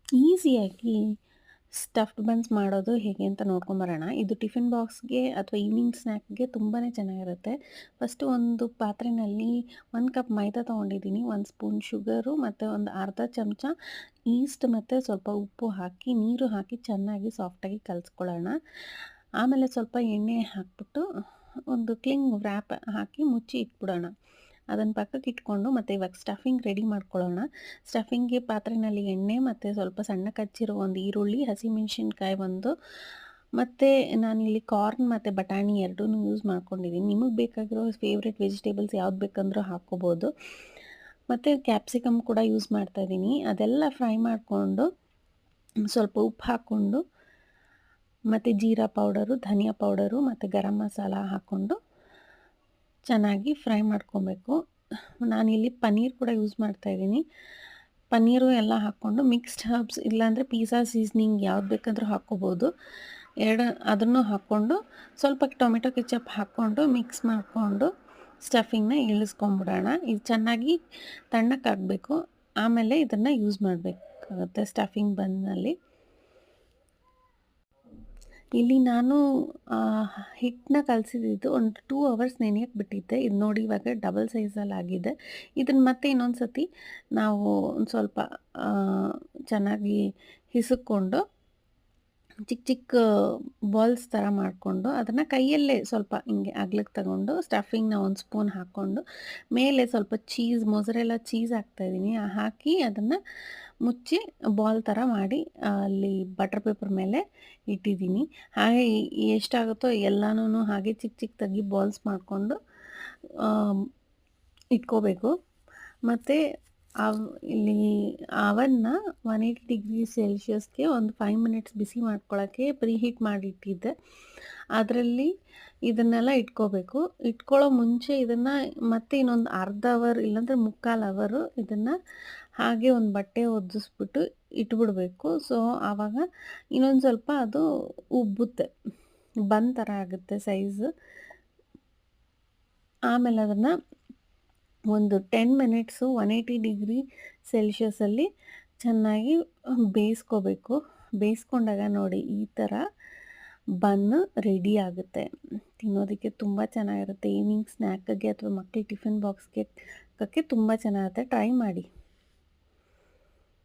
ಈಸಿಯಾಗಿ stuffed buns ಮಾಡೋದು ಹೇಗೆ ಅಂತ ನೋಡ್ಕೊಂಬರೋಣ. ಇದು ಟಿಫಿನ್ ಬಾಕ್ಸ್‌ಗೆ ಅಥವಾ ಈವ್ನಿಂಗ್ ಸ್ನ್ಯಾಕ್‌ಗೆ ತುಂಬಾ ಚೆನ್ನಾಗಿರುತ್ತೆ. ಫಸ್ಟು ಒಂದು ಪಾತ್ರೆನಲ್ಲಿ 1 ಕಪ್ ಮೈದಾ ತೊಗೊಂಡಿದ್ದೀನಿ, 1 ಸ್ಪೂನ್ ಶುಗರು ಮತ್ತು ಒಂದು ಅರ್ಧ ಚಮಚ ಈಸ್ಟ್ ಮತ್ತು ಸ್ವಲ್ಪ ಉಪ್ಪು ಹಾಕಿ, ನೀರು ಹಾಕಿ ಚೆನ್ನಾಗಿ ಸಾಫ್ಟಾಗಿ ಕಲಸ್ಕೊಳ್ಳೋಣ. ಆಮೇಲೆ ಸ್ವಲ್ಪ ಎಣ್ಣೆ ಹಾಕ್ಬಿಟ್ಟು ಒಂದು ಕ್ಲಿಂಗ್ ವ್ರ್ಯಾಪ್ ಹಾಕಿ ಮುಚ್ಚಿ ಇಟ್ಬಿಡೋಣ. ಅದನ್ನು ಪಕ್ಕಕ್ಕೆ ಇಟ್ಕೊಂಡು ಮತ್ತೆ ಇವಾಗ ಸ್ಟಫಿಂಗ್ ರೆಡಿ ಮಾಡ್ಕೊಳ್ಳೋಣ. ಸ್ಟಫಿಂಗ್ಗೆ ಪಾತ್ರೆಯಲ್ಲಿ ಎಣ್ಣೆ ಮತ್ತು ಸ್ವಲ್ಪ ಸಣ್ಣಕ್ಕೆ ಹಚ್ಚಿರೋ ಒಂದು ಈರುಳ್ಳಿ, ಹಸಿಮೆಣಸಿನ್ಕಾಯಿ ಒಂದು, ಮತ್ತು ನಾನಿಲ್ಲಿ ಕಾರ್ನ್ ಮತ್ತು ಬಟಾಣಿ ಎರಡನ್ನೂ ಯೂಸ್ ಮಾಡ್ಕೊಂಡಿದ್ದೀನಿ. ನಿಮಗೆ ಬೇಕಾಗಿರೋ ಫೇವ್ರೆಟ್ ವೆಜಿಟೇಬಲ್ಸ್ ಯಾವ್ದು ಬೇಕಂದ್ರೂ ಹಾಕ್ಕೋಬೋದು. ಮತ್ತು ಕ್ಯಾಪ್ಸಿಕಮ್ ಕೂಡ ಯೂಸ್ ಮಾಡ್ತಾಯಿದ್ದೀನಿ. ಅದೆಲ್ಲ ಫ್ರೈ ಮಾಡಿಕೊಂಡು ಸ್ವಲ್ಪ ಉಪ್ಪು ಹಾಕ್ಕೊಂಡು ಮತ್ತು ಜೀರಾ ಪೌಡರು, ಧನಿಯಾ ಪೌಡರು ಮತ್ತು ಗರಂ ಮಸಾಲ ಹಾಕ್ಕೊಂಡು ಚೆನ್ನಾಗಿ ಫ್ರೈ ಮಾಡ್ಕೊಬೇಕು. ನಾನಿಲ್ಲಿ ಪನ್ನೀರ್ ಕೂಡ ಯೂಸ್ ಮಾಡ್ತಾಯಿದ್ದೀನಿ. ಪನ್ನೀರು ಎಲ್ಲ ಹಾಕ್ಕೊಂಡು ಮಿಕ್ಸ್ಡ್ ಹರ್ಬ್ಸ್ ಇಲ್ಲಾಂದರೆ ಪಿಜ್ಜಾ ಸೀಸ್ನಿಂಗ್ ಯಾವ್ದು ಬೇಕಾದರೂ ಹಾಕ್ಕೋಬೋದು. ಅದನ್ನು ಹಾಕ್ಕೊಂಡು ಸ್ವಲ್ಪ ಟೊಮೆಟೊ ಕೆಚಪ್ ಹಾಕ್ಕೊಂಡು ಮಿಕ್ಸ್ ಮಾಡಿಕೊಂಡು ಸ್ಟಫಿಂಗ್ನ ಇಳಿಸ್ಕೊಂಬಿಡೋಣ. ಇದು ಚೆನ್ನಾಗಿ ತಣ್ಣಕ್ಕಾಗಬೇಕು. ಆಮೇಲೆ ಇದನ್ನು ಯೂಸ್ ಮಾಡಬೇಕಾಗುತ್ತೆ ಸ್ಟಫಿಂಗ್ ಬನ್ನಲ್ಲಿ. ಇಲ್ಲಿ ನಾನು ಹಿಟ್ಟನ್ನ ಕಲಸಿದ್ದು ಒಂದು 2 ಅವರ್ಸ್ ನೆನೆಯಕ್ಕೆ ಬಿಟ್ಟಿದ್ದೆ. ಇದು ನೋಡಿ ಇವಾಗ ಡಬಲ್ ಸೈಜಲ್ಲಿ ಆಗಿದೆ. ಇದನ್ನು ಮತ್ತೆ ಇನ್ನೊಂದು ಸತಿ ನಾವು ಒಂದು ಸ್ವಲ್ಪ ಚೆನ್ನಾಗಿ ಹಿಸುಕ್ಕೊಂಡು ಚಿಕ್ಕ ಚಿಕ್ಕ ಬಾಲ್ಸ್ ಥರ ಮಾಡಿಕೊಂಡು ಅದನ್ನು ಕೈಯಲ್ಲೇ ಸ್ವಲ್ಪ ಹಿಂಗೆ ಅಗ್ಲಕ್ಕೆ ತಗೊಂಡು ಸ್ಟಫಿಂಗ್ನ ಒಂದು ಸ್ಪೂನ್ ಹಾಕ್ಕೊಂಡು ಮೇಲೆ ಸ್ವಲ್ಪ ಮೊಸರೆಲ್ಲ ಚೀಸ್ ಹಾಕ್ತಾಯಿದ್ದೀನಿ. ಹಾಕಿ ಅದನ್ನು ಮುಚ್ಚಿ ಬಾಲ್ ಥರ ಮಾಡಿ ಅಲ್ಲಿ ಬಟರ್ ಪೇಪರ್ ಮೇಲೆ ಇಟ್ಟಿದ್ದೀನಿ. ಹಾಗೆ ಎಷ್ಟಾಗುತ್ತೋ ಎಲ್ಲನೂ ಹಾಗೆ ಚಿಕ್ಕ ಚಿಕ್ಕದಾಗಿ ಬಾಲ್ಸ್ ಮಾಡಿಕೊಂಡು ಇಟ್ಕೋಬೇಕು. ಮತ್ತು ಇಲ್ಲಿ ಅವನ್ನ 180 ಡಿಗ್ರಿ ಸೆಲ್ಸಿಯಸ್ಗೆ ಒಂದು 5 ಮಿನಿಟ್ಸ್ ಬಿಸಿ ಮಾಡ್ಕೊಳ್ಳೋಕ್ಕೆ ಪ್ರೀಹೀಟ್ ಮಾಡಿಟ್ಟಿದ್ದೆ. ಅದರಲ್ಲಿ ಇದನ್ನೆಲ್ಲ ಇಟ್ಕೋಬೇಕು. ಇಟ್ಕೊಳ್ಳೋ ಮುಂಚೆ ಇದನ್ನು ಮತ್ತೆ ಇನ್ನೊಂದು ಅರ್ಧ ಅವರ್ ಇಲ್ಲಾಂದರೆ ಮುಕ್ಕಾಲು ಅವರು ಇದನ್ನು ಹಾಗೆ ಒಂದು ಬಟ್ಟೆ ಒದಿಸ್ಬಿಟ್ಟು ಇಟ್ಬಿಡಬೇಕು. ಸೊ ಆವಾಗ ಇನ್ನೊಂದು ಸ್ವಲ್ಪ ಅದು ಉಬ್ಬುತ್ತೆ, ಬನ್ ಥರ ಆಗುತ್ತೆ ಸೈಜು. ಆಮೇಲೆ ಅದನ್ನು ಒಂದು 10 ಮಿನಿಟ್ಸು 180 ಡಿಗ್ರಿ ಸೆಲ್ಸಿಯಸಲ್ಲಿ ಚೆನ್ನಾಗಿ ಬೇಯಿಸ್ಕೋಬೇಕು. ಬೇಯಿಸ್ಕೊಂಡಾಗ ನೋಡಿ ಈ ಥರ ಬನ್ನು ರೆಡಿ ಆಗುತ್ತೆ. ತಿನ್ನೋದಕ್ಕೆ ತುಂಬ ಚೆನ್ನಾಗಿರುತ್ತೆ. ಈವ್ನಿಂಗ್ ಸ್ನ್ಯಾಕ್ಗೆ ಅಥವಾ ಮಕ್ಕಳ ಟಿಫಿನ್ ಬಾಕ್ಸ್ಗೆ ಹಾಕೋಕ್ಕೆ ತುಂಬ ಚೆನ್ನಾಗಿರುತ್ತೆ. ಟ್ರೈ ಮಾಡಿ.